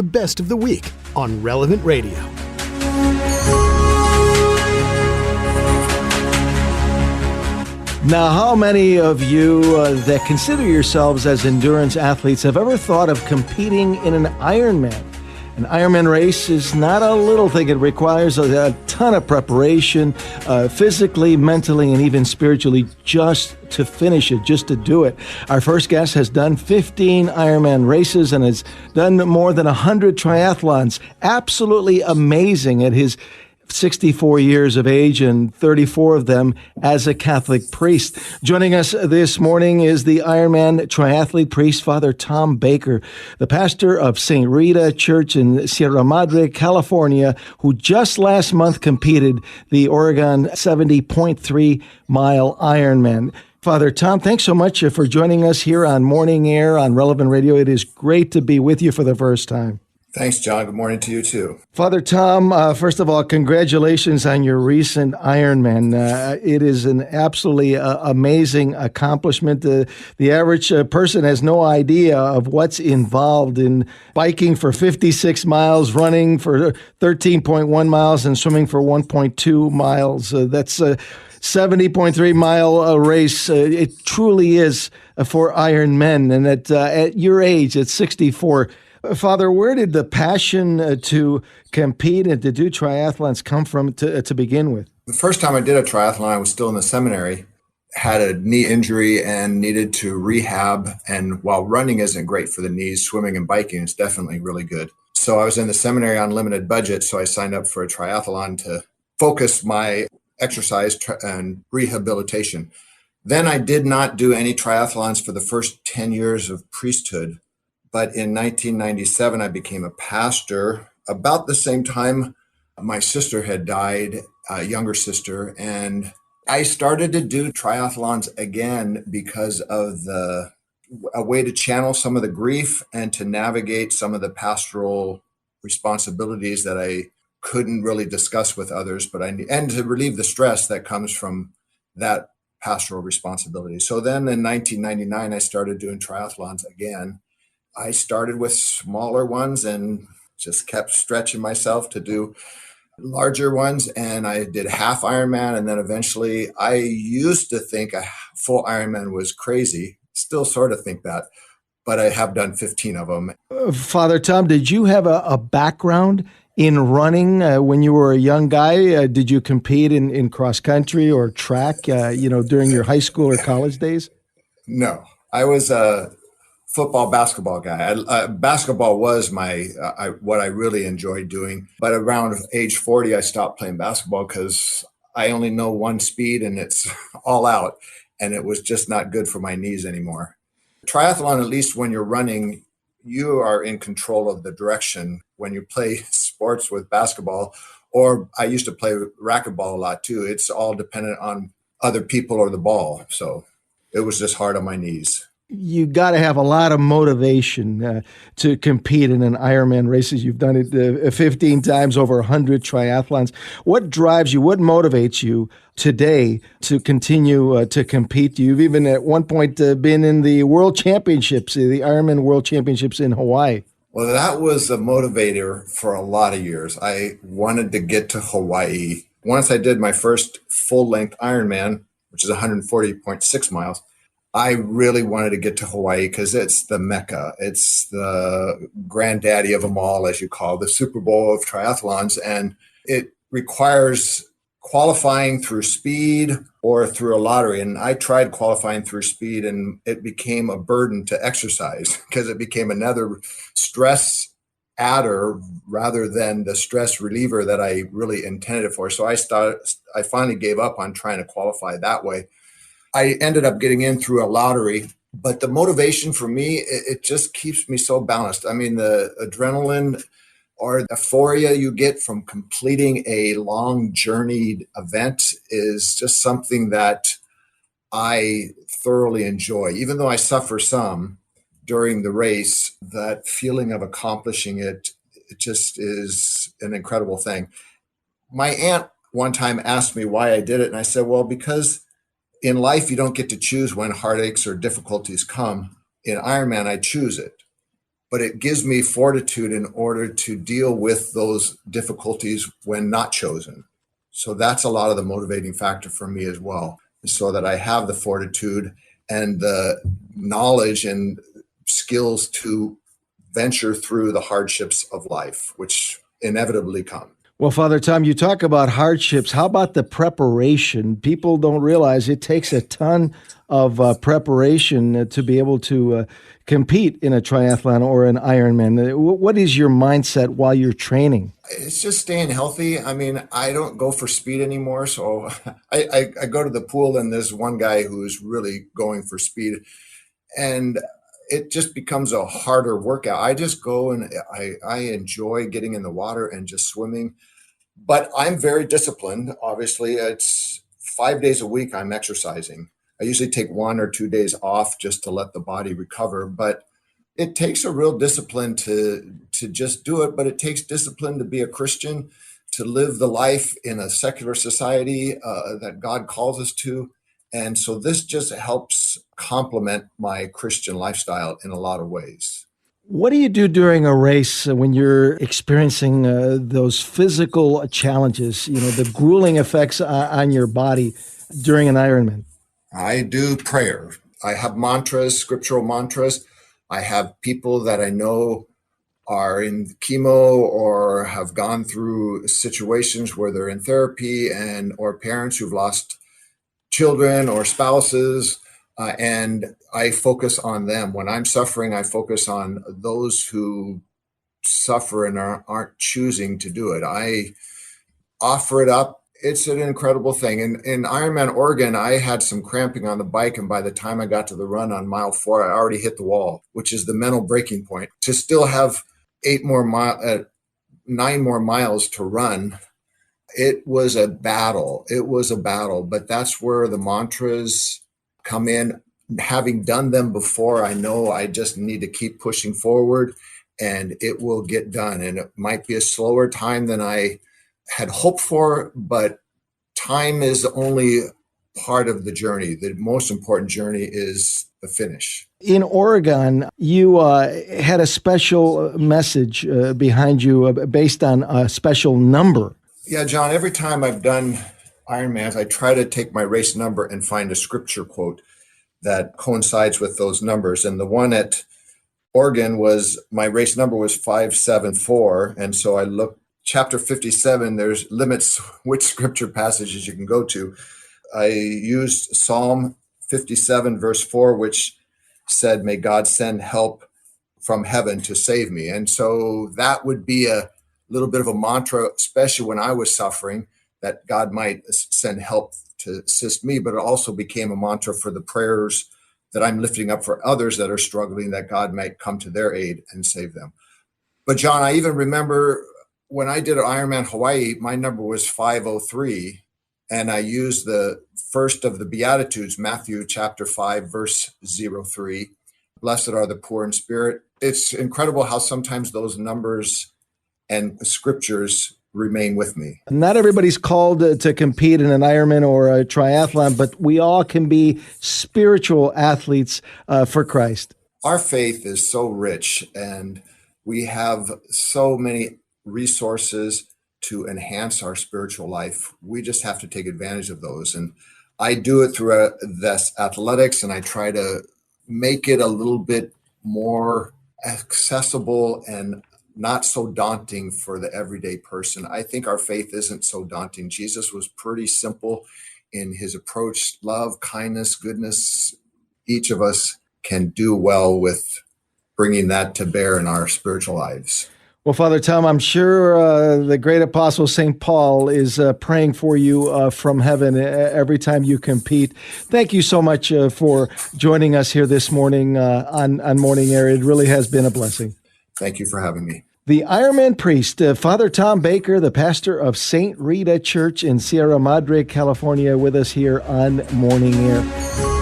the best of the week on Relevant Radio. Now, how many of you that consider yourselves as endurance athletes have ever thought of competing in an Ironman? An Ironman race is not a little thing. It requires a ton of preparation, physically, mentally, and even spiritually, just to finish it, just to do it. Our first guest has done 15 Ironman races and has done more than 100 triathlons. Absolutely amazing at his 64 years of age and 34 of them as a Catholic priest. Joining us this morning is the Ironman triathlete priest, Father Tom Baker, the pastor of St. Rita Church in Sierra Madre, California, who just last month competed the Oregon 70.3 mile Ironman. Father Tom, thanks so much for joining us here on Morning Air on Relevant Radio. It is great to be with you for the first time. Thanks, John. Good morning to you, too. Father Tom, first of all, congratulations on your recent Ironman. It is an absolutely amazing accomplishment. The average person has no idea of what's involved in biking for 56 miles, running for 13.1 miles, and swimming for 1.2 miles. That's a 70.3 mile race. It truly is for Ironmen. And at your age, at 64, Father, where did the passion to compete and to do triathlons come from to begin with? The first time I did a triathlon, I was still in the seminary, had a knee injury and needed to rehab. And while running isn't great for the knees, swimming and biking is definitely really good. So I was in the seminary on limited budget, so I signed up for a triathlon to focus my exercise and rehabilitation. Then I did not do any triathlons for the first 10 years of priesthood. But in 1997, I became a pastor. About the same time, my sister had died, a younger sister, and I started to do triathlons again because of a way to channel some of the grief and to navigate some of the pastoral responsibilities that I couldn't really discuss with others, and to relieve the stress that comes from that pastoral responsibility. So then in 1999, I started doing triathlons again. I started with smaller ones and just kept stretching myself to do larger ones. And I did half Ironman. And then eventually I used to think a full Ironman was crazy. Still sort of think that, but I have done 15 of them. Father Tom, did you have a background in running when you were a young guy? Did you compete in cross country or track, during your high school or college days? No, I was a football, basketball guy. Basketball was what I really enjoyed doing. But around age 40, I stopped playing basketball because I only know one speed and it's all out. And it was just not good for my knees anymore. Triathlon, at least when you're running, you are in control of the direction. When you play sports with basketball, or I used to play racquetball a lot too, it's all dependent on other people or the ball. So it was just hard on my knees. You got to have a lot of motivation to compete in an Ironman races. You've done it 15 times, over 100 triathlons. What drives you? What motivates you today to continue to compete? You've even at one point been in the World Championships, the Ironman World Championships in Hawaii. Well, that was a motivator for a lot of years. I wanted to get to Hawaii. Once I did my first full-length Ironman, which is 140.6 miles, I really wanted to get to Hawaii because it's the Mecca. It's the granddaddy of them all, as you call it, the Super Bowl of triathlons. And it requires qualifying through speed or through a lottery. And I tried qualifying through speed, and it became a burden to exercise because it became another stress adder rather than the stress reliever that I really intended it for. So I finally gave up on trying to qualify that way. I ended up getting in through a lottery, but the motivation for me, it just keeps me so balanced. I mean, the adrenaline or the euphoria you get from completing a long journeyed event is just something that I thoroughly enjoy. Even though I suffer some during the race, that feeling of accomplishing it just is an incredible thing. My aunt one time asked me why I did it, and I said, well, because in life, you don't get to choose when heartaches or difficulties come. In Ironman, I choose it. but it gives me fortitude in order to deal with those difficulties when not chosen. So that's a lot of the motivating factor for me as well, so that I have the fortitude and the knowledge and skills to venture through the hardships of life, which inevitably come. Well, Father Tom, you talk about hardships. How about the preparation? People don't realize it takes a ton of preparation to be able to compete in a triathlon or an Ironman. What is your mindset while you're training? It's just staying healthy. I mean, I don't go for speed anymore. So I go to the pool and there's one guy who's really going for speed. And it just becomes a harder workout. I just go and I enjoy getting in the water and just swimming. But I'm very disciplined. Obviously, it's 5 days a week I'm exercising. I usually take 1 or 2 days off just to let the body recover. But it takes a real discipline to just do it. But it takes discipline to be a Christian, to live the life in a secular society that God calls us to. And so this just helps complement my Christian lifestyle in a lot of ways. What do you do during a race when you're experiencing those physical challenges, the grueling effects on your body during an Ironman? I do prayer. I have mantras, scriptural mantras. I have people that I know are in chemo or have gone through situations where they're in therapy or parents who've lost children or spouses. And I focus on them. When I'm suffering, I focus on those who suffer and aren't choosing to do it. I offer it up. It's an incredible thing. In Ironman Oregon, I had some cramping on the bike. And by the time I got to the run on mile 4, I already hit the wall, which is the mental breaking point. To still have 9 more miles to run, it was a battle. But that's where the mantras come in. Having done them before, I know I just need to keep pushing forward and it will get done. And it might be a slower time than I had hoped for, but time is only part of the journey. The most important journey is the finish. In Oregon, you had a special message behind you based on a special number. Yeah, John, every time I've done Ironmans, I try to take my race number and find a scripture quote that coincides with those numbers. And the one at Oregon my race number was 574. And so I looked, chapter 57, there's limits which scripture passages you can go to. I used Psalm 57, verse 4, which said, "May God send help from heaven to save me." And so that would be a little bit of a mantra, especially when I was suffering, that God might send help to assist me, but it also became a mantra for the prayers that I'm lifting up for others that are struggling, that God might come to their aid and save them. But John, I even remember when I did Ironman Hawaii, my number was 503, and I used the first of the Beatitudes, Matthew chapter 5, verse 03. Blessed are the poor in spirit. It's incredible how sometimes those numbers and scriptures remain with me. Not everybody's called to compete in an Ironman or a triathlon, but we all can be spiritual athletes for Christ. Our faith is so rich, and we have so many resources to enhance our spiritual life. We just have to take advantage of those. And I do it through this athletics, and I try to make it a little bit more accessible and not so daunting for the everyday person. I think our faith isn't so daunting. Jesus was pretty simple in his approach: love, kindness, goodness. Each of us can do well with bringing that to bear in our spiritual lives. Well, Father Tom, I'm sure the great apostle St. Paul is praying for you from heaven every time you compete. Thank you so much for joining us here this morning on Morning Air. It really has been a blessing. Thank you for having me. The Ironman priest, Father Tom Baker, the pastor of St. Rita Church in Sierra Madre, California, with us here on Morning Air.